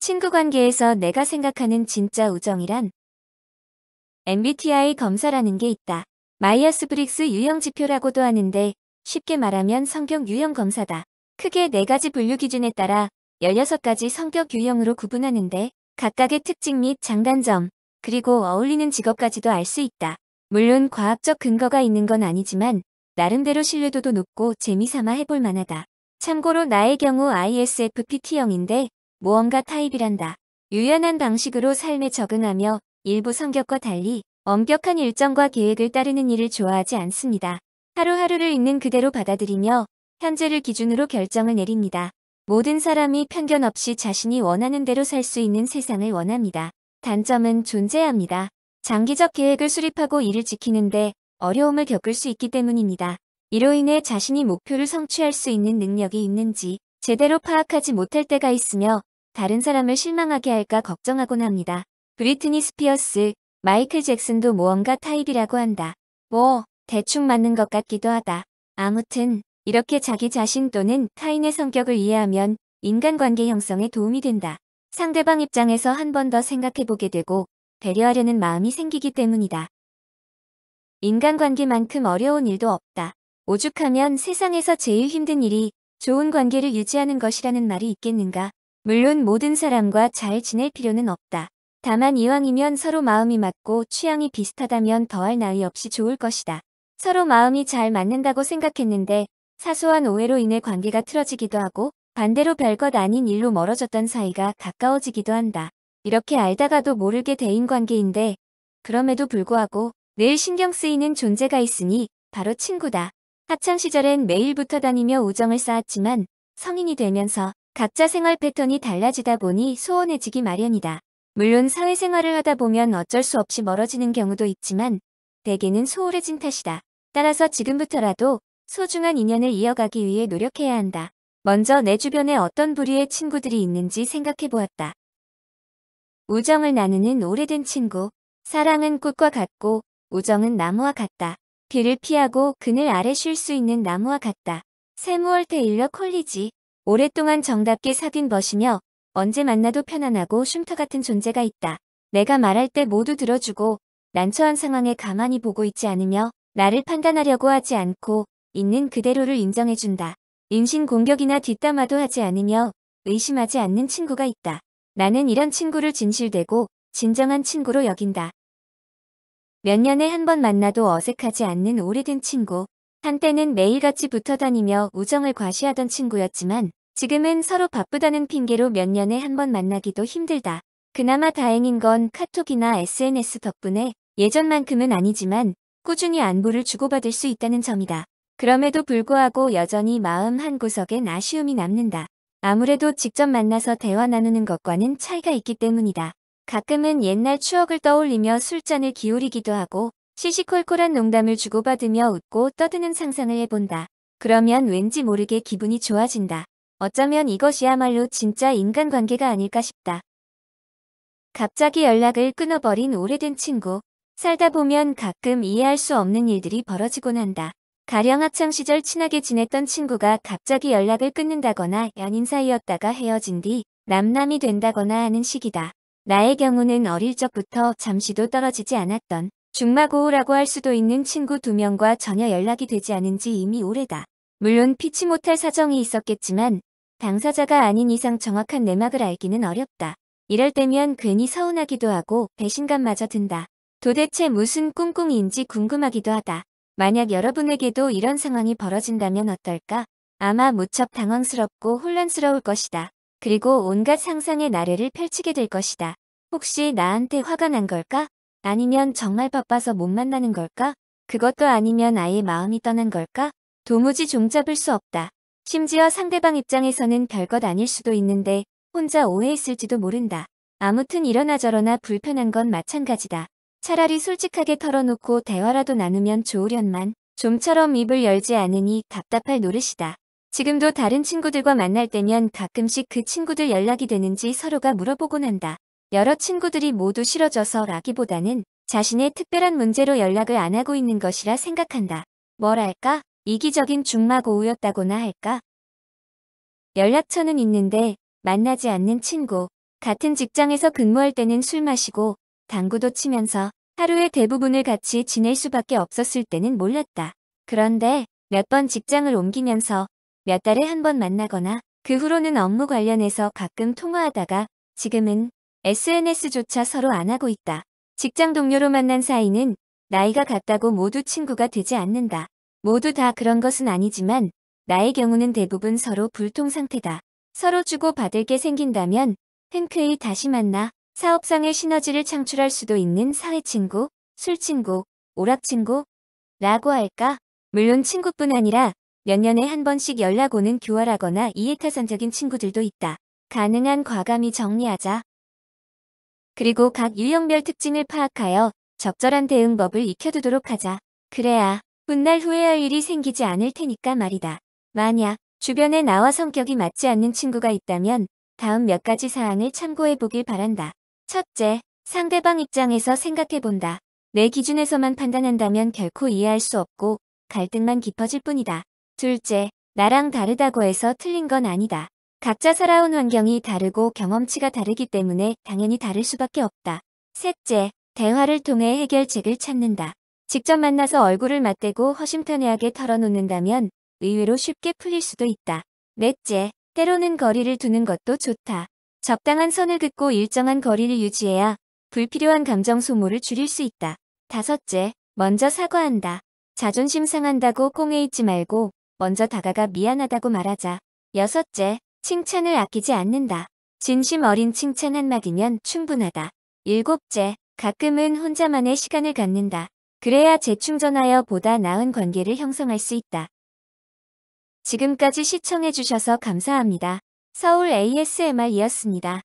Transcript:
친구 관계에서 내가 생각하는 진짜 우정이란 MBTI 검사라는 게 있다. 마이어스 브릭스 유형 지표라고도 하는데 쉽게 말하면 성격 유형 검사다. 크게 4가지 분류 기준에 따라 16가지 성격 유형으로 구분하는데 각각의 특징 및 장단점, 그리고 어울리는 직업까지도 알 수 있다. 물론 과학적 근거가 있는 건 아니지만 나름대로 신뢰도도 높고 재미삼아 해볼 만하다. 참고로 나의 경우 ISFPT형인데 모험가 타입이란다. 유연한 방식으로 삶에 적응하며 일부 성격과 달리 엄격한 일정과 계획을 따르는 일을 좋아하지 않습니다. 하루하루를 있는 그대로 받아들이며 현재를 기준으로 결정을 내립니다. 모든 사람이 편견 없이 자신이 원하는 대로 살 수 있는 세상을 원합니다. 단점은 존재합니다. 장기적 계획을 수립하고 이를 지키는데 어려움을 겪을 수 있기 때문입니다. 이로 인해 자신이 목표를 성취할 수 있는 능력이 있는지 제대로 파악하지 못할 때가 있으며 다른 사람을 실망하게 할까 걱정하곤 합니다. 브리트니 스피어스, 마이클 잭슨도 모험가 타입이라고 한다. 뭐 대충 맞는 것 같기도 하다. 아무튼 이렇게 자기 자신 또는 타인의 성격을 이해하면 인간관계 형성에 도움이 된다. 상대방 입장에서 한 번 더 생각해보게 되고 배려하려는 마음이 생기기 때문이다. 인간관계만큼 어려운 일도 없다. 오죽하면 세상에서 제일 힘든 일이 좋은 관계를 유지하는 것이라는 말이 있겠는가. 물론 모든 사람과 잘 지낼 필요는 없다. 다만 이왕이면 서로 마음이 맞고 취향이 비슷하다면 더할 나위 없이 좋을 것이다. 서로 마음이 잘 맞는다고 생각했는데 사소한 오해로 인해 관계가 틀어지기도 하고 반대로 별것 아닌 일로 멀어졌던 사이가 가까워지기도 한다. 이렇게 알다가도 모르게 대인관계인데 그럼에도 불구하고 늘 신경 쓰이는 존재가 있으니 바로 친구다. 학창시절엔 매일 붙어 다니며 우정을 쌓았지만 성인이 되면서 각자 생활 패턴이 달라지다 보니 소원해지기 마련이다. 물론 사회생활을 하다 보면 어쩔 수 없이 멀어지는 경우도 있지만 대개는 소홀해진 탓이다. 따라서 지금부터라도 소중한 인연을 이어가기 위해 노력해야 한다. 먼저 내 주변에 어떤 부류의 친구들이 있는지 생각해보았다. 우정을 나누는 오래된 친구. 사랑은 꽃과 같고 우정은 나무와 같다. 비를 피하고 그늘 아래 쉴 수 있는 나무와 같다. 세무얼 테일러 콜리지. 오랫동안 정답게 사귄 벗이며 언제 만나도 편안하고 쉼터 같은 존재가 있다. 내가 말할 때 모두 들어주고 난처한 상황에 가만히 보고 있지 않으며 나를 판단하려고 하지 않고 있는 그대로를 인정해준다. 인신공격이나 뒷담화도 하지 않으며 의심하지 않는 친구가 있다. 나는 이런 친구를 진실되고 진정한 친구로 여긴다. 몇 년에 한 번 만나도 어색하지 않는 오래된 친구. 한때는 매일같이 붙어 다니며 우정을 과시하던 친구였지만 지금은 서로 바쁘다는 핑계로 몇 년에 한 번 만나기도 힘들다. 그나마 다행인 건 카톡이나 SNS 덕분에 예전만큼은 아니지만 꾸준히 안부를 주고받을 수 있다는 점이다. 그럼에도 불구하고 여전히 마음 한구석엔 아쉬움이 남는다. 아무래도 직접 만나서 대화 나누는 것과는 차이가 있기 때문이다. 가끔은 옛날 추억을 떠올리며 술잔을 기울이기도 하고 시시콜콜한 농담을 주고받으며 웃고 떠드는 상상을 해본다. 그러면 왠지 모르게 기분이 좋아진다. 어쩌면 이것이야말로 진짜 인간관계가 아닐까 싶다. 갑자기 연락을 끊어버린 오래된 친구. 살다 보면 가끔 이해할 수 없는 일들이 벌어지곤 한다. 가령 학창시절 친하게 지냈던 친구가 갑자기 연락을 끊는다거나 연인 사이였다가 헤어진 뒤 남남이 된다거나 하는 시기다. 나의 경우는 어릴 적부터 잠시도 떨어지지 않았던 중마고우라고 할 수도 있는 친구 2명과 전혀 연락이 되지 않은 지 이미 오래다. 물론 피치 못할 사정이 있었겠지만 당사자가 아닌 이상 정확한 내막을 알기는 어렵다. 이럴 때면 괜히 서운하기도 하고 배신감마저 든다. 도대체 무슨 꿍꿍이인지 궁금하기도 하다. 만약 여러분에게도 이런 상황이 벌어진다면 어떨까? 아마 무척 당황스럽고 혼란스러울 것이다. 그리고 온갖 상상의 나래를 펼치게 될 것이다. 혹시 나한테 화가 난 걸까? 아니면 정말 바빠서 못 만나는 걸까? 그것도 아니면 아예 마음이 떠난 걸까? 도무지 종잡을 수 없다. 심지어 상대방 입장에서는 별것 아닐 수도 있는데 혼자 오해했을지도 모른다. 아무튼 이러나 저러나 불편한 건 마찬가지다. 차라리 솔직하게 털어놓고 대화라도 나누면 좋으련만 좀처럼 입을 열지 않으니 답답할 노릇이다. 지금도 다른 친구들과 만날 때면 가끔씩 그 친구들 연락이 되는지 서로가 물어보곤 한다. 여러 친구들이 모두 싫어져서라기보다는 자신의 특별한 문제로 연락을 안 하고 있는 것이라 생각한다. 뭐랄까? 이기적인 중마고우였다고나 할까? 연락처는 있는데 만나지 않는 친구. 같은 직장에서 근무할 때는 술 마시고 당구도 치면서 하루의 대부분을 같이 지낼 수밖에 없었을 때는 몰랐다. 그런데 몇 번 직장을 옮기면서 몇 달에 한 번 만나거나 그 후로는 업무 관련해서 가끔 통화하다가 지금은 SNS조차 서로 안 하고 있다. 직장 동료로 만난 사이는 나이가 같다고 모두 친구가 되지 않는다. 모두 다 그런 것은 아니지만 나의 경우는 대부분 서로 불통 상태다. 서로 주고받을 게 생긴다면 흔쾌히 다시 만나 사업상의 시너지를 창출할 수도 있는 사회친구, 술친구, 오락친구 라고 할까? 물론 친구뿐 아니라 몇 년에 한 번씩 연락 오는 교활하거나 이해타산적인 친구들도 있다. 가능한 과감히 정리하자. 그리고 각 유형별 특징을 파악하여 적절한 대응법을 익혀두도록 하자. 그래야 훗날 후회할 일이 생기지 않을 테니까 말이다. 만약 주변에 나와 성격이 맞지 않는 친구가 있다면 다음 몇 가지 사항을 참고해 보길 바란다. 첫째, 상대방 입장에서 생각해 본다. 내 기준에서만 판단한다면 결코 이해할 수 없고 갈등만 깊어질 뿐이다. 둘째, 나랑 다르다고 해서 틀린 건 아니다. 각자 살아온 환경이 다르고 경험치가 다르기 때문에 당연히 다를 수밖에 없다. 셋째, 대화를 통해 해결책을 찾는다. 직접 만나서 얼굴을 맞대고 허심탄회하게 털어놓는다면 의외로 쉽게 풀릴 수도 있다. 넷째, 때로는 거리를 두는 것도 좋다. 적당한 선을 긋고 일정한 거리를 유지해야 불필요한 감정 소모를 줄일 수 있다. 다섯째, 먼저 사과한다. 자존심 상한다고 꽁에 있지 말고 먼저 다가가 미안하다고 말하자. 여섯째, 칭찬을 아끼지 않는다. 진심 어린 칭찬 한마디면 충분하다. 일곱째, 가끔은 혼자만의 시간을 갖는다. 그래야 재충전하여 보다 나은 관계를 형성할 수 있다. 지금까지 시청해주셔서 감사합니다. 서울 ASMR이었습니다.